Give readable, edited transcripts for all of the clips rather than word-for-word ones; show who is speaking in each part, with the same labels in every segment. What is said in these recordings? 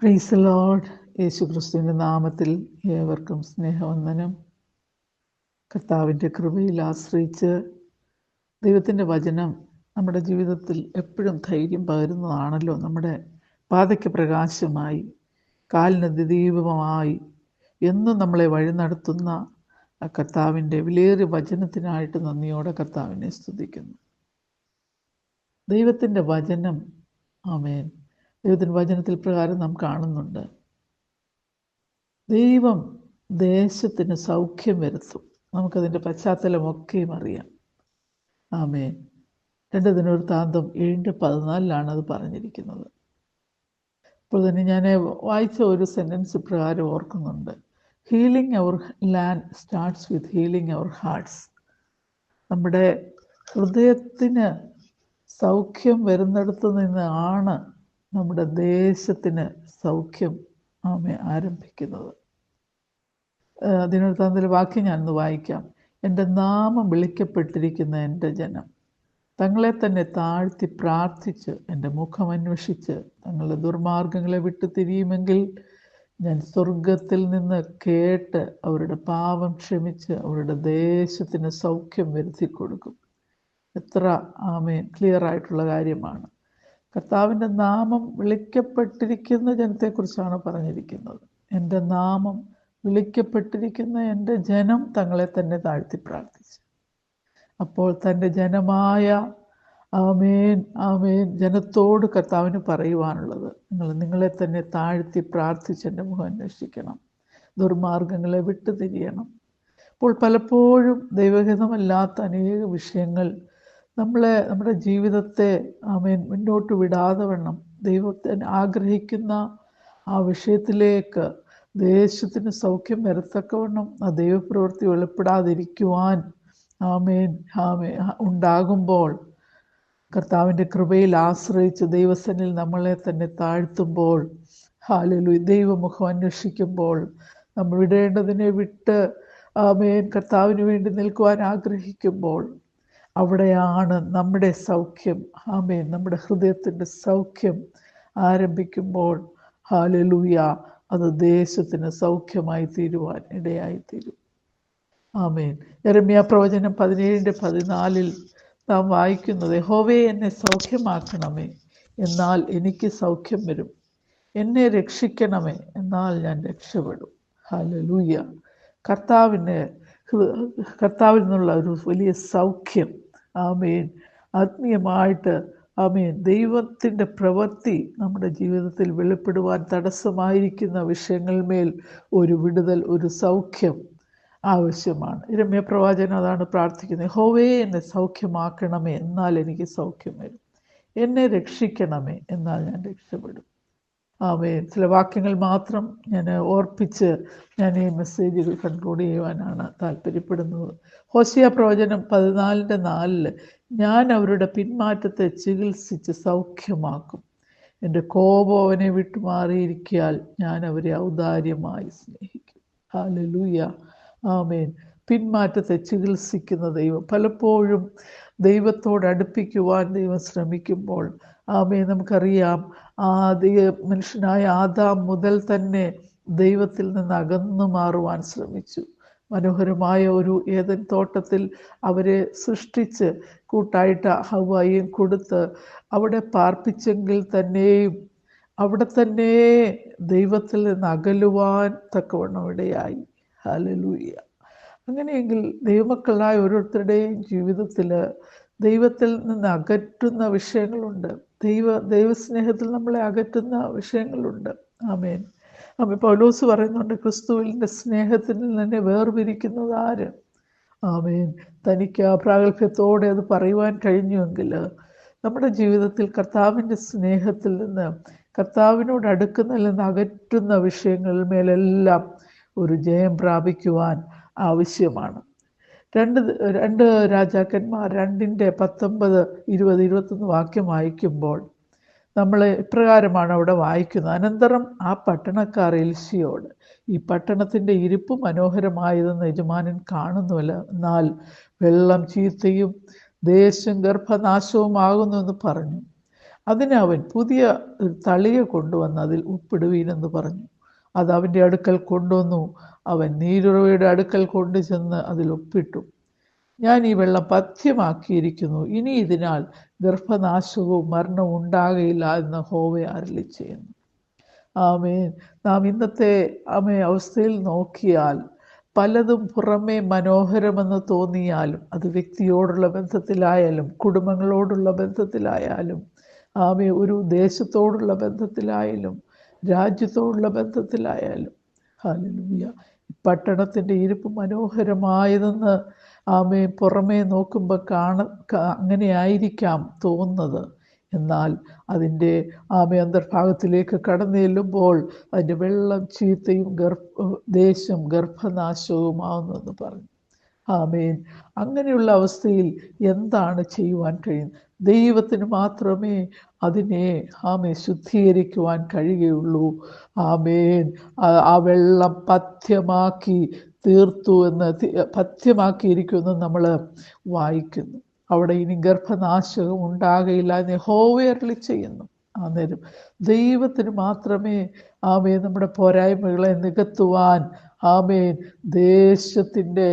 Speaker 1: Praise the Lord. യേശുക്രിസ്തുവിൻ്റെ നാമത്തിൽ ഏവർക്കും സ്നേഹവന്ദനം. കർത്താവിൻ്റെ കൃപയിൽ ആശ്രയിച്ച് ദൈവത്തിൻ്റെ വചനം നമ്മുടെ ജീവിതത്തിൽ എപ്പോഴും ധൈര്യം പകരുന്നതാണല്ലോ. നമ്മുടെ പാതയ്ക്ക് പ്രകാശമായി, കാലിന് ദീപമായി, എന്നും നമ്മളെ വഴി നടത്തുന്ന ആ കർത്താവിൻ്റെ വിലയേറിയ വചനത്തിനായിട്ട് നന്ദിയോടെ കർത്താവിനെ സ്തുതിക്കുന്നു. ദൈവത്തിൻ്റെ വചനം, ആമേൻ, ദൈവത്തിൻ്റെ വചനത്തിൽ പ്രകാരം നാം കാണുന്നുണ്ട്, ദൈവം ദേശത്തിന് സൗഖ്യം വരുത്തും. നമുക്കതിൻ്റെ പശ്ചാത്തലമൊക്കെയും അറിയാം. ആമേൻ. 2 ദിനവൃത്താന്തം 7:14 അത് പറഞ്ഞിരിക്കുന്നത്. ഇപ്പോൾ തന്നെ ഞാൻ വായിച്ച ഒരു സെൻറ്റൻസ് പ്രകാരം ഓർക്കുന്നുണ്ട്. Healing our land starts with healing our hearts. നമ്മുടെ ഹൃദയത്തിന് സൗഖ്യം വരുന്നിടത്ത് നിന്നാണ് നമ്മുടെ ദേശത്തിന് സൗഖ്യം ആരംഭിക്കുന്നത്. ദിനവൃത്താന്തത്തിലെ വാക്യം ഞാനൊന്ന് വായിക്കാം. എൻ്റെ നാമം വിളിക്കപ്പെട്ടിരിക്കുന്ന എൻ്റെ ജനം തങ്ങളെ തന്നെ താഴ്ത്തി പ്രാർത്ഥിച്ച് എൻ്റെ മുഖം അന്വേഷിച്ച് തങ്ങളുടെ ദുർമാർഗങ്ങളെ വിട്ടു തിരിയുമെങ്കിൽ ഞാൻ സ്വർഗത്തിൽ നിന്ന് കേട്ട് അവരുടെ പാപം ക്ഷമിച്ച് അവരുടെ ദേശത്തിന് സൗഖ്യം വരുത്തി കൊടുക്കും. എത്ര ആമേൻ ക്ലിയർ ആയിട്ടുള്ള കാര്യമാണ്. കർത്താവിൻ്റെ നാമം വിളിക്കപ്പെട്ടിരിക്കുന്ന ജനത്തെക്കുറിച്ചാണ് പറഞ്ഞിരിക്കുന്നത്. എൻ്റെ നാമം വിളിക്കപ്പെട്ടിരിക്കുന്ന എൻ്റെ ജനം തങ്ങളെ തന്നെ താഴ്ത്തി പ്രാർത്ഥിച്ചു. അപ്പോൾ തൻ്റെ ജനമായ ആമേൻ ആമേൻ ജനത്തോട് കർത്താവിന് പറയുവാനുള്ളത്, നിങ്ങളെ തന്നെ താഴ്ത്തി പ്രാർത്ഥിച്ച് എൻ്റെ മുഖം അന്വേഷിക്കണം, ദുർമാർഗങ്ങളെ വിട്ടു തിരിയണം. അപ്പോൾ പലപ്പോഴും ദൈവഹിതമല്ലാത്ത അനേക വിഷയങ്ങൾ നമ്മുടെ ജീവിതത്തെ ആമേൻ മുന്നോട്ട് വിടാതെ വണ്ണം ദൈവത്തിന് ആഗ്രഹിക്കുന്ന ആ വിഷയത്തിലേക്ക് ദേശത്തിന് സൗഖ്യം വരത്തക്കവണ്ണം ആ ദൈവപ്രവൃത്തി വെളിപ്പെടാതിരിക്കുവാൻ ആമേൻ ആമേൻ ഉണ്ടാകുമ്പോൾ, കർത്താവിൻ്റെ കൃപയിൽ ആശ്രയിച്ച് ദൈവസന്നിധിയിൽ നമ്മളെ തന്നെ താഴ്ത്തുമ്പോൾ, ഹല്ലേലൂയ, ദൈവമുഖം അന്വേഷിക്കുമ്പോൾ, നമ്മൾ വിടേണ്ടതിനെ വിട്ട് ആമേൻ കർത്താവിന് വേണ്ടി നിൽക്കുവാൻ ആഗ്രഹിക്കുമ്പോൾ, അവിടെയാണ് നമ്മുടെ സൗഖ്യം, ആമേൻ, നമ്മുടെ ഹൃദയത്തിൻ്റെ സൗഖ്യം ആരംഭിക്കുമ്പോൾ, ഹല്ലേലൂയ, അത് ദേശത്തിന് സൗഖ്യമായി തീരുവാൻ ഇടയായിത്തീരും. ആമേൻ. യെരമ്യാ പ്രവചനം 17:14 നാം വായിക്കുന്നത്, യഹോവേ എന്നെ സൗഖ്യമാക്കണമേ, എന്നാൽ എനിക്ക് സൗഖ്യം വരും. എന്നെ രക്ഷിക്കണമേ, എന്നാൽ ഞാൻ രക്ഷപ്പെടും. ഹല്ലേലൂയ. കർത്താവിൽ നിന്നുള്ള ഒരു വലിയ സൗഖ്യം, ആമേൻ, ആത്മീയമായിട്ട് ആമേൻ ദൈവത്തിൻ്റെ പ്രവൃത്തി നമ്മുടെ ജീവിതത്തിൽ വെളിപ്പെടുവാൻ തടസ്സമായിരിക്കുന്ന വിഷയങ്ങളിന്മേൽ ഒരു വിടുതൽ, ഒരു സൗഖ്യം ആവശ്യമാണ്. യിരെമ്യാ പ്രവാചകൻ അതാണ് പ്രാർത്ഥിക്കുന്നത്. യഹോവേ എന്നെ സൗഖ്യമാക്കണമേ, എന്നാൽ എനിക്ക് സൗഖ്യം വരും. എന്നെ രക്ഷിക്കണമേ, എന്നാൽ ഞാൻ രക്ഷപ്പെടും. ആമേൻ. ചില വാക്യങ്ങൾ മാത്രം ഞാൻ ഓർപ്പിച്ച് ഞാൻ ഈ മെസ്സേജുകൾ കൺക്ലൂഡ് ചെയ്യുവാനാണ് താല്പര്യപ്പെടുന്നത്. ഹോശിയ പ്രവചനം 14:4 ഞാൻ അവരുടെ പിന്മാറ്റത്തെ ചികിത്സിച്ച് സൗഖ്യമാക്കും. എൻ്റെ കോപം അവനെ വിട്ടുമാറിയിരിക്കാൽ ഞാൻ അവരെ ഔദാര്യമായി സ്നേഹിക്കും. ഹല്ലേലൂയ. ആമേൻ. പിന്മാറ്റത്തെ ചികിത്സിക്കുന്ന ദൈവം. പലപ്പോഴും ദൈവത്തോട് അടുപ്പിക്കുവാൻ ദൈവം ശ്രമിക്കുമ്പോൾ, ആമേൻ, നമുക്കറിയാം മനുഷ്യനായ ആദാം മുതൽ തന്നെ ദൈവത്തിൽ നിന്ന് അകന്നു മാറുവാൻ ശ്രമിച്ചു. മനോഹരമായ ഒരു ഏദൻ തോട്ടത്തിൽ അവരെ സൃഷ്ടിച്ച് കൂട്ടായിട്ട് ഹവ്വായെയും കൊടുത്ത് അവിടെ പാർപ്പിച്ചെങ്കിൽ തന്നെയും അവിടെ തന്നെ ദൈവത്തിൽ നിന്ന് അകലുവാൻ തക്കവണ്ണം ഇടയായി. ഹല്ലേലൂയ. അങ്ങനെയെങ്കിൽ ദൈവമക്കളായ ഓരോരുത്തരുടെയും ജീവിതത്തിൽ ദൈവത്തിൽ നിന്ന് അകറ്റുന്ന വിഷയങ്ങളുണ്ട്. ദൈവസ്നേഹത്തിൽ നമ്മളെ അകറ്റുന്ന വിഷയങ്ങളുണ്ട്. ആമേൻ. പൗലോസ് പറയുന്നുണ്ട്, ക്രിസ്തുവിൻ്റെ സ്നേഹത്തിൽ തന്നെ വേർപിരിക്കുന്നത് ആര്? ആമേൻ. തനിക്ക് പ്രാഗൽഭ്യത്തോടെ അത് പറയുവാൻ കഴിഞ്ഞുവെങ്കിൽ നമ്മുടെ ജീവിതത്തിൽ കർത്താവിൻ്റെ സ്നേഹത്തിൽ നിന്ന്, കർത്താവിനോട് അടുക്കുന്നതിൽ നിന്ന് അകറ്റുന്ന വിഷയങ്ങളിൽ മേലെല്ലാം ഒരു ജയം പ്രാപിക്കുവാൻ ആവശ്യമാണ്. 2 രാജാക്കന്മാർ 2:19, 20, 21 വാക്യം വായിക്കുമ്പോൾ നമ്മൾ ഇപ്രകാരമാണ് അവിടെ വായിക്കുന്നത്. അനന്തരം ആ പട്ടണക്കാർ എൽശിയോട്, ഈ പട്ടണത്തിൻ്റെ ഇരിപ്പ് മനോഹരമായതെന്ന് യജമാനൻ കാണുന്നുവല്ല, എന്നാൽ വെള്ളം ചീത്തയും ദേശം ഗർഭനാശവുമാകുന്നു എന്ന് പറഞ്ഞു. അതിന് അവൻ പുതിയ ഒരു തളിക കൊണ്ടുവന്ന് അതിൽ ഉപ്പിടുവീനെന്ന് പറഞ്ഞു. അത് അവൻ്റെ അടുക്കൽ കൊണ്ടുവന്നു. അവൻ നീരുറവയുടെ അടുക്കൽ കൊണ്ടുചെന്ന് അതിൽ ഉപ്പിട്ടു. ഞാൻ ഈ വെള്ളം പഥ്യമാക്കിയിരിക്കുന്നു, ഇനി ഇതിനാൽ ഗർഭനാശവും മരണവും ഉണ്ടാകയില്ല എന്ന് യഹോവ അരുളിച്ചെയ്യുന്നു. ആമേൻ. നാം ഇന്നത്തെ അവസ്ഥയിൽ നോക്കിയാൽ പലതും പുറമേ മനോഹരമെന്ന് തോന്നിയാലും, അത് വ്യക്തിയോടുള്ള ബന്ധത്തിലായാലും, കുടുംബങ്ങളോടുള്ള ബന്ധത്തിലായാലും, ഒരു ദേശത്തോടുള്ള ബന്ധത്തിലായാലും, രാജ്യത്തോടുള്ള ബന്ധത്തിലായാലും, ഹല്ലേലൂയ, പട്ടണത്തിൻ്റെ ഇരിപ്പ് മനോഹരമായതെന്ന് പുറമേ നോക്കുമ്പോൾ അങ്ങനെ ആയിരിക്കാം തോന്നുന്നത്. എന്നാൽ അതിൻ്റെ അന്തർഭാഗത്തിലേക്ക് കടന്നു ചെല്ലുമ്പോൾ അതിൻ്റെ വെള്ളം ചീത്തയും ദേശം ഗർഭനാശവുമാവുന്നെന്ന് പറഞ്ഞു. ആമേൻ. അങ്ങനെയുള്ള അവസ്ഥയിൽ എന്താണ് ചെയ്യുവാൻ കഴിയുന്നത്? ദൈവത്തിന് മാത്രമേ അതിനെ ശുദ്ധീകരിക്കുവാൻ കഴിയുകയുള്ളൂ. ആമേൻ. ആ വെള്ളം പഥ്യമാക്കി തീർത്തു എന്ന്, പഥ്യമാക്കിയിരിക്കുമെന്ന് നമ്മൾ വായിക്കുന്നു. അവിടെ ഇനി ഗർഭനാശകം ഉണ്ടാകയില്ല എന്ന് യഹോവ അരുളിച്ചെയ്യുന്നു. അന്നേരം ദൈവത്തിന് മാത്രമേ നമ്മുടെ പോരായ്മകളെ നികത്തുവാൻ ദേശത്തിൻ്റെ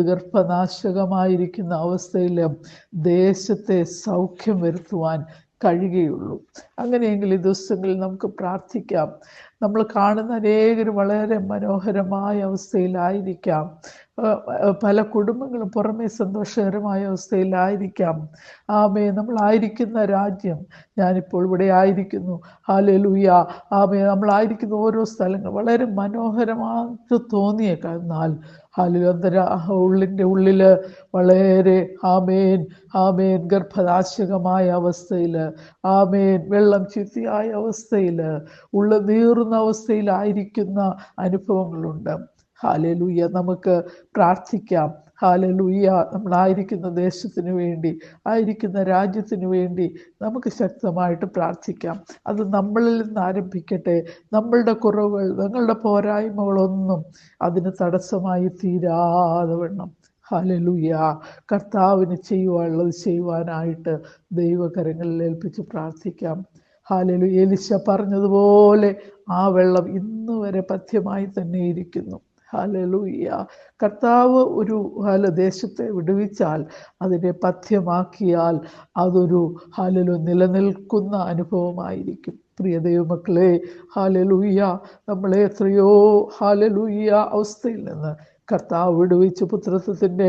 Speaker 1: ഗർഭനാശകമായിരിക്കുന്ന അവസ്ഥയിൽ ദേശത്തെ സൗഖ്യം വരുത്തുവാൻ കഴിയുകയുള്ളൂ. അങ്ങനെയെങ്കിൽ ഈ ദിവസങ്ങളിൽ നമുക്ക് പ്രാർത്ഥിക്കാം. നമ്മൾ കാണുന്ന അനേകരും വളരെ മനോഹരമായ അവസ്ഥയിലായിരിക്കാം. പല കുടുംബങ്ങളും പുറമേ സന്തോഷകരമായ അവസ്ഥയിലായിരിക്കാം. നമ്മളായിരിക്കുന്ന രാജ്യം, ഞാനിപ്പോൾ ഇവിടെ ആയിരിക്കുന്നു, ഹല്ലേലൂയ, നമ്മളായിരിക്കുന്ന ഓരോ സ്ഥലങ്ങൾ വളരെ മനോഹരമായിട്ട് തോന്നിയേക്കാം. എന്നാൽ ഉള്ളിൻ്റെ ഉള്ളിൽ വളരെ ഗർഭനാശകമായ അവസ്ഥയിൽ, വെള്ളം ചീത്തയായ അവസ്ഥയിൽ, ഉള്ള നീറുന്ന അവസ്ഥയിലായിരിക്കുന്ന അനുഭവങ്ങളുണ്ട്. ഹല്ലേലൂയ. നമുക്ക് പ്രാർത്ഥിക്കാം. ഹല്ലേലൂയ. നമ്മളായിരിക്കുന്ന ദേശത്തിന് വേണ്ടി, ആയിരിക്കുന്ന രാജ്യത്തിന് വേണ്ടി നമുക്ക് ശക്തമായിട്ട് പ്രാർത്ഥിക്കാം. അത് നമ്മളിൽ നിന്ന് ആരംഭിക്കട്ടെ. നമ്മളുടെ കുറവുകൾ, ഞങ്ങളുടെ പോരായ്മകളൊന്നും അതിന് തടസ്സമായി തീരാതെ വണ്ണം, ഹല്ലേലൂയ, കർത്താവിന് ചെയ്യുവാനുള്ളത് ചെയ്യുവാനായിട്ട് ദൈവകരങ്ങളിൽ ഏൽപ്പിച്ച് പ്രാർത്ഥിക്കാം. ഹല്ലേലൂയ. എലിശ പറഞ്ഞതുപോലെ ആ വെള്ളം ഇന്നു വരെ പഥ്യമായി തന്നെ ഇരിക്കുന്നു. ഹല്ലേലൂയ. കർത്താവ് ഒരു ദേശത്തെ വിടുവിച്ചാൽ, അതിനെ പഥ്യമാക്കിയാൽ അതൊരു നിലനിൽക്കുന്ന അനുഭവമായിരിക്കും. പ്രിയ ദൈവമക്കളെ, ഹല്ലേലൂയ, നമ്മളെ എത്രയോ അവസ്ഥയിൽ നിന്ന് കർത്താവ് വിടുവിച്ച് പുത്രത്വത്തിൻ്റെ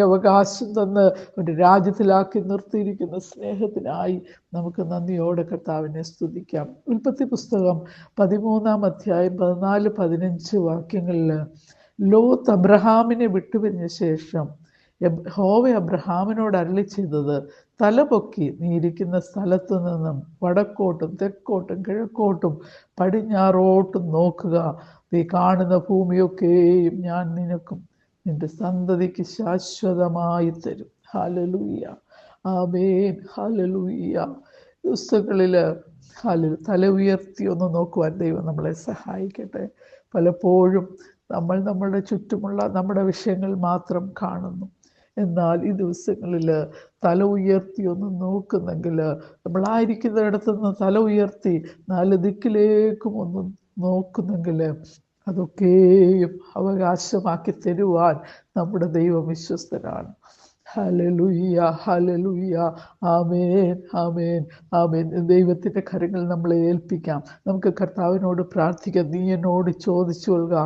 Speaker 1: അവകാശം തന്ന് ഒരു രാജ്യത്തിലാക്കി നിർത്തിയിരിക്കുന്ന സ്നേഹത്തിനായി നമുക്ക് നന്ദിയോടെ കർത്താവിനെ സ്തുതിക്കാം. ഉൽപ്പത്തി പുസ്തകം 13-ാം അധ്യായം 14-15 വാക്യങ്ങളിൽ ലോത്ത് അബ്രഹാമിനെ വിട്ടുപിരിഞ്ഞ ശേഷം യഹോവ അബ്രഹാമിനോട് അരുളി ചെയ്തത്, തലപൊക്കി നീ ഇരിക്കുന്ന സ്ഥലത്തു നിന്നും വടക്കോട്ടും തെക്കോട്ടും കിഴക്കോട്ടും പടിഞ്ഞാറോട്ടും നോക്കുക. നീ കാണുന്ന ഭൂമിയൊക്കെയും ഞാൻ നിനക്കും നിന്റെ സന്തതിക്ക് ശാശ്വതമായി തരും. ഹല്ലേലൂയ. ആമേൻ. ഹല്ലേലൂയ. ദിവസങ്ങളിൽ തല ഉയർത്തി ഒന്ന് നോക്കുവാൻ ദൈവം നമ്മളെ സഹായിക്കട്ടെ. പലപ്പോഴും നമ്മൾ നമ്മളുടെ ചുറ്റുമുള്ള നമ്മുടെ വിഷയങ്ങൾ മാത്രം കാണുന്നു. എന്നാൽ ഈ ദിവസങ്ങളിൽ തല ഉയർത്തി ഒന്ന് നോക്കുന്നെങ്കിൽ, നമ്മളായിരിക്കുന്നിടത്തുനിന്ന് തല ഉയർത്തി 4 ദിക്കിലേക്കും ഒന്ന് നോക്കുന്നെങ്കിൽ, അതൊക്കെയും അവകാശമാക്കി തരുവാൻ നമ്മുടെ ദൈവം വിശ്വസ്തനാണ്. ഹല്ലേലൂയ. ഹല്ലേലൂയ. ആമേൻ. ആമേൻ. ആമേൻ. ദൈവത്തിൻ്റെ കരങ്ങൾ നമ്മളെ ഏൽപ്പിക്കാം. നമുക്ക് കർത്താവിനോട് പ്രാർത്ഥിക്കാം. നീ എന്നോട് ചോദിച്ചു കൊള്ളുക,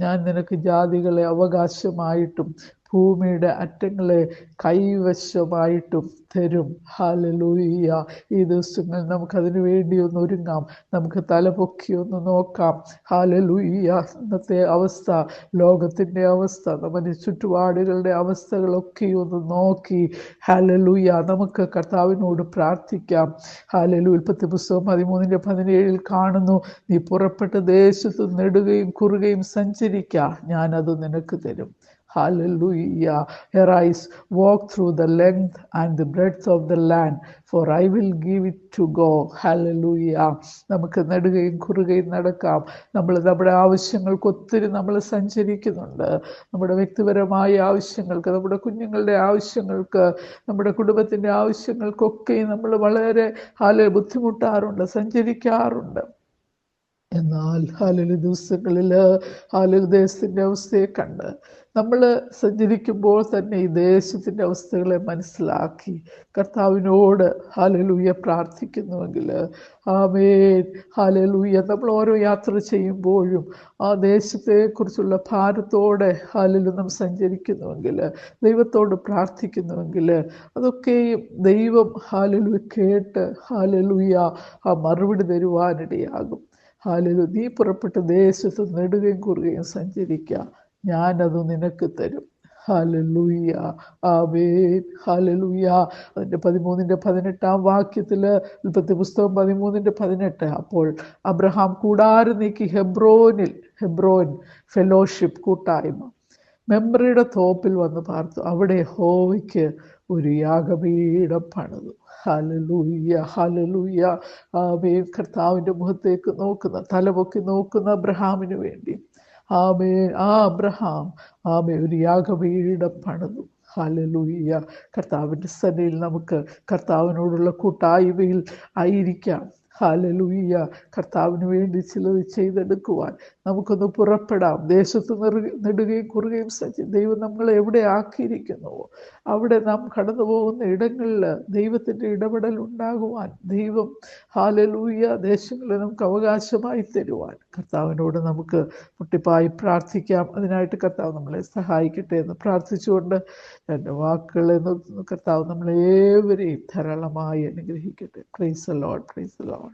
Speaker 1: ഞാൻ നിനക്ക് ജാതികളെ അവകാശമായിട്ടും ഭൂമിയുടെ അറ്റങ്ങളെ കൈവശമായിട്ടും തരും. ഹല്ലേലൂയ. ഈ ദിവസങ്ങളിൽ നമുക്കതിനു വേണ്ടി ഒന്ന് ഒരുങ്ങാം. നമുക്ക് തലപൊക്കി ഒന്ന് നോക്കാം. ഹല്ലേലൂയ. ഇന്നത്തെ അവസ്ഥ, ലോകത്തിൻ്റെ അവസ്ഥ, നമ്മുടെ ചുറ്റുപാടുകളുടെ അവസ്ഥകളൊക്കെ ഒന്ന് നോക്കി ഹല്ലേലൂയ നമുക്ക് കർത്താവിനോട് പ്രാർത്ഥിക്കാം. ഹല്ലേലൂയ. ഉൽപ്പത്തി പുസ്തകം 13-17 കാണുന്നു, നീ പുറപ്പെട്ട് ദേശത്ത് നെടുകയും കുറുകയും സഞ്ചരിക്കുക, ഞാനത് നിനക്ക് തരും. Hallelujah. Arise, walk through the length and the breadth of the land, for I will give it to go. Hallelujah. നമുക്ക് നെടുകയും കുറുകയും നടക്കാം. നമ്മുടെ ആവശ്യങ്ങൾക്ക് ഒത്തിരി നമ്മൾ സഞ്ചരിക്കുന്നുണ്ട്. നമ്മുടെ വ്യക്തിപരമായ ആവശ്യങ്ങൾക്ക്, നമ്മുടെ കുഞ്ഞുങ്ങളുടെ ആവശ്യങ്ങൾക്ക്, നമ്മുടെ കുടുംബത്തിൻ്റെ ആവശ്യങ്ങൾക്കൊക്കെ നമ്മൾ വളരെ ബുദ്ധിമുട്ടാറുണ്ട്, സഞ്ചരിക്കാറുണ്ട്. എന്നാൽ ദിവസങ്ങളിൽ ദേശത്തിൻ്റെ അവസ്ഥയെ കണ്ട് നമ്മൾ സഞ്ചരിക്കുമ്പോൾ തന്നെ ഈ ദേശത്തിൻ്റെ അവസ്ഥകളെ മനസ്സിലാക്കി കർത്താവിനോട് പ്രാർത്ഥിക്കുന്നുവെങ്കിൽ, ആമേൻ, നമ്മൾ ഓരോ യാത്ര ചെയ്യുമ്പോഴും ആ ദേശത്തെക്കുറിച്ചുള്ള ഭാരത്തോടെ നാം സഞ്ചരിക്കുന്നുവെങ്കിൽ, ദൈവത്തോട് പ്രാർത്ഥിക്കുന്നുവെങ്കിൽ, അതൊക്കെയും ദൈവം കേട്ട് ആ മറുപടി തരുവാനിടയാകും. നീ പുറപ്പെട്ട ദേശത്ത് നെടുകയും കുറുകയും സഞ്ചരിക്കുക, ഞാനത് നിനക്ക് തരും. ഹല്ലേലൂയ, ആമേൻ, ഹല്ലേലൂയ. അതിൻ്റെ 13-18 ഉൽപ്പത്തി പുസ്തകം 13-18. അപ്പോൾ അബ്രഹാം കൂടാരം നീക്കി ഹെബ്രോൻ ഫെലോഷിപ്പ് കൂട്ടായ്മ മെമ്രിയുടെ തോപ്പിൽ വന്ന് പാർത്തു. അവിടെ യഹോവയ്ക്ക് ഒരു യാഗപീഠം പണിതു. Hallelujah, hallelujah. ആമേൻ. കർത്താവിൻ്റെ മുഖത്തേക്ക് നോക്കുന്ന, തലപൊക്കി നോക്കുന്ന അബ്രഹാമിന് വേണ്ടി അബ്രഹാം ഒരു യാഗപീഠം പണിതു. ഹല്ലേലൂയ. കർത്താവിൻ്റെ സന്നിധിയിൽ നമുക്ക് കർത്താവിനോടുള്ള കൂട്ടായ്മയിൽ ആയിരിക്കാം. ഹല്ലേലൂയ. കർത്താവിന് വേണ്ടി ചിലത് ചെയ്തെടുക്കുവാൻ നമുക്കൊന്ന് പുറപ്പെടാം. ദേശത്ത് നെടുകയും കുറുകയും ദൈവം നമ്മളെ എവിടെ ആക്കിയിരിക്കുന്നുവോ അവിടെ നാം കടന്നു പോകുന്ന ഇടങ്ങളിൽ ദൈവത്തിൻ്റെ ഇടപെടൽ ഉണ്ടാകുവാൻ, ദൈവം ഹല്ലേലൂയ ദേശങ്ങളെ നമുക്ക് അവകാശമായി തരുവാൻ കർത്താവിനോട് നമുക്ക് മുട്ടിപ്പായി പ്രാർത്ഥിക്കാം. അതിനായിട്ട് കർത്താവ് നമ്മളെ സഹായിക്കട്ടെ എന്ന് പ്രാർത്ഥിച്ചുകൊണ്ട് എൻ്റെ വാക്കുകളെ നിർത്തുന്നു. കർത്താവ് നമ്മളേവരെയും ധാരാളമായി അനുഗ്രഹിക്കട്ടെ. Praise the Lord, praise the Lord.